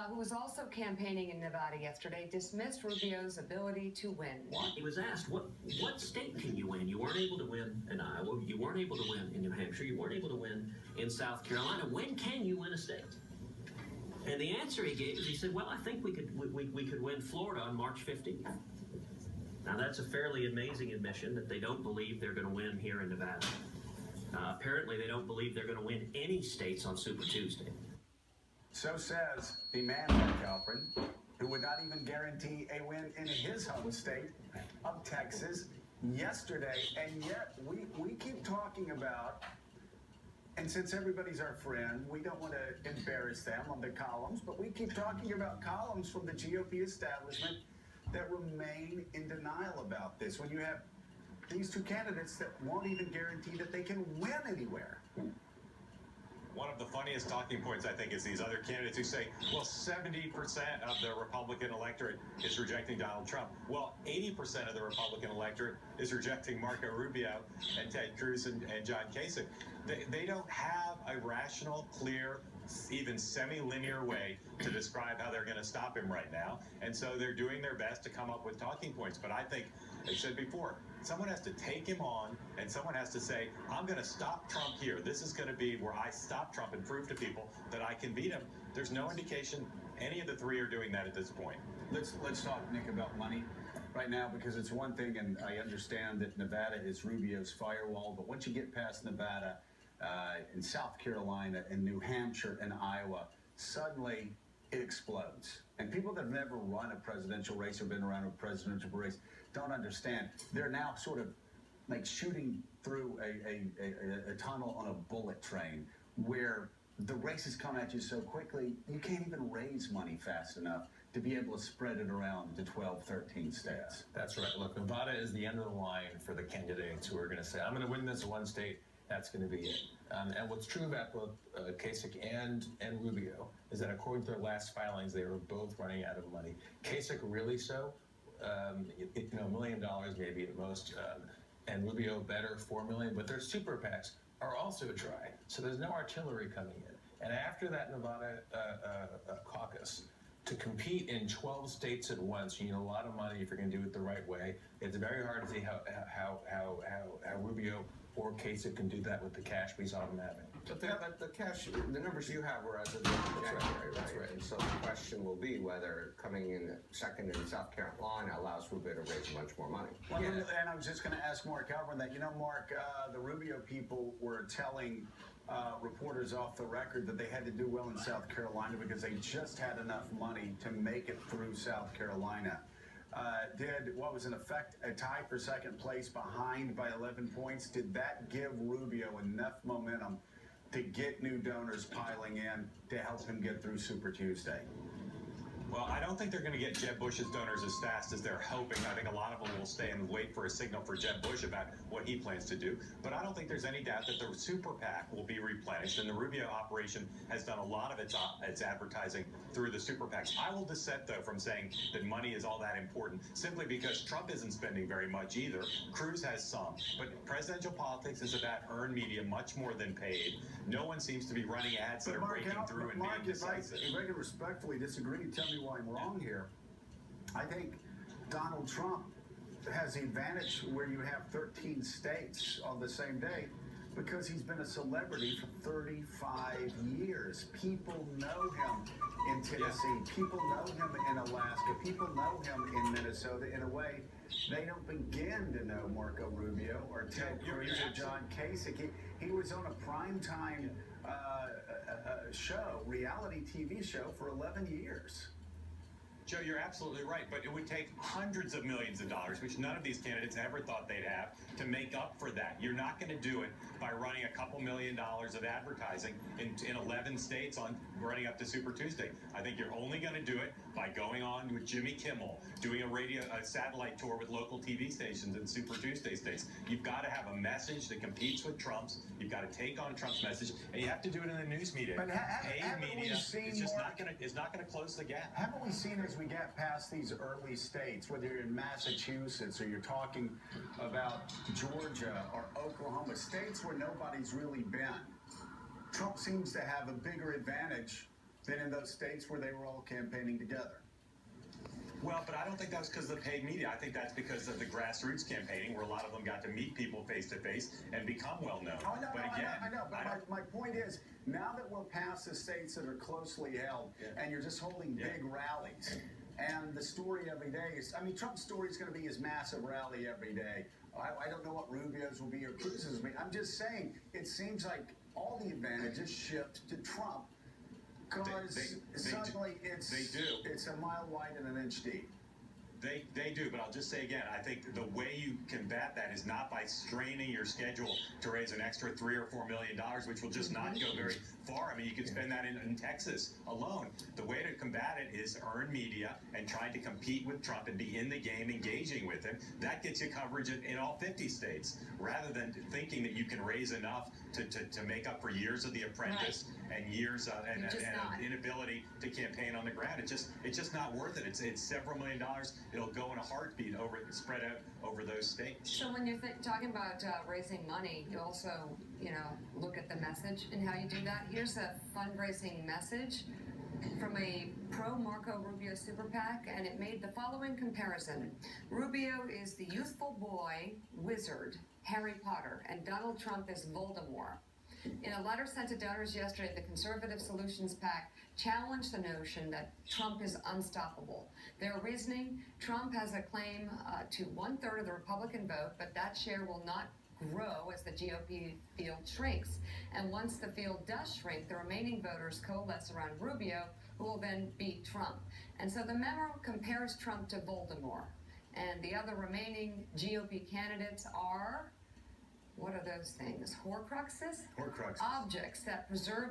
who was also campaigning in Nevada yesterday, dismissed Rubio's ability to win. What? He was asked, what state can you win? You weren't able to win in Iowa. You weren't able to win in New Hampshire. You weren't able to win in South Carolina. When can you win a state? And the answer he gave is, he said, well, I think we could win Florida on March 15th. Now, that's a fairly amazing admission that they don't believe they're going to win here in Nevada. Apparently, they don't believe they're going to win any states on Super Tuesday. So says the man, Mark Halperin, who would not even guarantee a win in his home state of Texas yesterday. And yet, we keep talking about, and since everybody's our friend, we don't want to embarrass them on the columns, but we keep talking about columns from the GOP establishment that remain in denial about this. When you have these two candidates that won't even guarantee that they can win anywhere. One of the funniest talking points, I think, is these other candidates who say, well, 70% of the Republican electorate is rejecting Donald Trump. Well, 80% of the Republican electorate is rejecting Marco Rubio and Ted Cruz and John Kasich. They don't have a rational, clear, even semi-linear way to describe how they're going to stop him right now. And so they're doing their best to come up with talking points. But I think, I said before, someone has to take him on, and someone has to say, I'm going to stop Trump here. This is going to be where I stop Trump and prove to people that I can beat him. There's no indication any of the three are doing that at this point. Let's talk, Nick, about money right now, because it's one thing, and I understand that Nevada is Rubio's firewall, but once you get past Nevada, in South Carolina, in New Hampshire, and Iowa, suddenly it explodes. And people that have never run a presidential race or been around a presidential race don't understand. They're now sort of like shooting through a tunnel on a bullet train where the races come at you so quickly, you can't even raise money fast enough to be able to spread it around to 12, 13 states. Yeah, that's right. Look, Nevada is the end of the line for the candidates who are going to say, I'm going to win this one state. That's going to be it. And what's true about both Kasich and Rubio is that according to their last filings, they were both running out of money. Kasich really so, $1 million maybe at most, and Rubio better, $4 million. But their super PACs are also dry, so there's no artillery coming in. And after that Nevada caucus, to compete in 12 states at once, you need a lot of money if you're going to do it the right way. It's very hard to see how Rubio or Kasich can do that with the cash we saw them having. But the cash, the numbers you have were as of January, That's right. And so the question will be whether coming in second in South Carolina allows Rubio to raise much more money. Well, and I was just going to ask Mark Halperin that, Mark, the Rubio people were telling reporters off the record that they had to do well in South Carolina because they just had enough money to make it through South Carolina. Did what was in effect a tie for second place behind by 11 points, did that give Rubio enough momentum to get new donors piling in to help him get through Super Tuesday? Well, I don't think they're going to get Jeb Bush's donors as fast as they're hoping. I think a lot of them will stay and wait for a signal for Jeb Bush about what he plans to do. But I don't think there's any doubt that the super PAC will be replenished, and the Rubio operation has done a lot of its advertising through the super PACs. I will dissent, though, from saying that money is all that important, simply because Trump isn't spending very much either. Cruz has some. But presidential politics is about earned media much more than paid. No one seems to be running ads that are breaking through and being decisive. If I can respectfully disagree, tell me why I'm wrong here. I think Donald Trump has the advantage where you have 13 states on the same day because he's been a celebrity for 35 years. People know him in Tennessee. People know him in Alaska. People know him in Minnesota in a way they don't begin to know Marco Rubio or Ted Cruz or John Kasich. He was on a primetime show, reality TV show for 11 years. Joe, you're absolutely right, but it would take hundreds of millions of dollars, which none of these candidates ever thought they'd have, to make up for that. You're not going to do it by running a couple $1 million of advertising in 11 states on running up to Super Tuesday. I think you're only going to do it by going on with Jimmy Kimmel, doing a satellite tour with local TV stations and Super Tuesday states. You've got to have a message that competes with Trump's. You've got to take on Trump's message, and you have to do it in the news media. But haven't we seen it's just not going to close the gap. Haven't we seen as we get past these early states, whether you're in Massachusetts or you're talking about Georgia or Oklahoma, states where nobody's really been, Trump seems to have a bigger advantage than in those states where they were all campaigning together. Well, but I don't think that's because of the paid media. I think that's because of the grassroots campaigning, where a lot of them got to meet people face to face and become well known. Oh, no, but no, again, I know. But I don't- my point is, now that we're past the states that are closely held, and you're just holding big rallies, and the story every day is, I mean, Trump's story is going to be his massive rally every day. I don't know what Rubio's will be or Cruz's will be. I'm just saying, it seems like all the advantages shift to Trump. Because They suddenly do. it's They do. it's a mile wide and an inch deep. They do, but I'll just say again, I think the way you combat that is not by straining your schedule to raise an extra $3 or $4 million, which will just not go very far. I mean, you could spend that in Texas alone. The way to combat it is earn media and try to compete with Trump and be in the game, engaging with him. That gets you coverage in all 50 states, rather than thinking that you can raise enough to make up for years of The Apprentice and years and an inability to campaign on the ground. It's just not worth it. It's several $1 million. It'll go in a heartbeat spread out over those states. So when you're talking about raising money, you also, look at the message and how you do that. Here's a fundraising message from a pro-Marco Rubio super PAC, and it made the following comparison. Rubio is the youthful boy wizard, Harry Potter, and Donald Trump is Voldemort. In a letter sent to donors yesterday, the Conservative Solutions PAC challenged the notion that Trump is unstoppable. Their reasoning, Trump has a claim to 1/3 of the Republican vote, but that share will not grow as the GOP field shrinks. And once the field does shrink, the remaining voters coalesce around Rubio, who will then beat Trump. And so the memo compares Trump to Voldemort. And the other remaining GOP candidates are, what are those things? Horcruxes? Horcruxes. Objects that preserve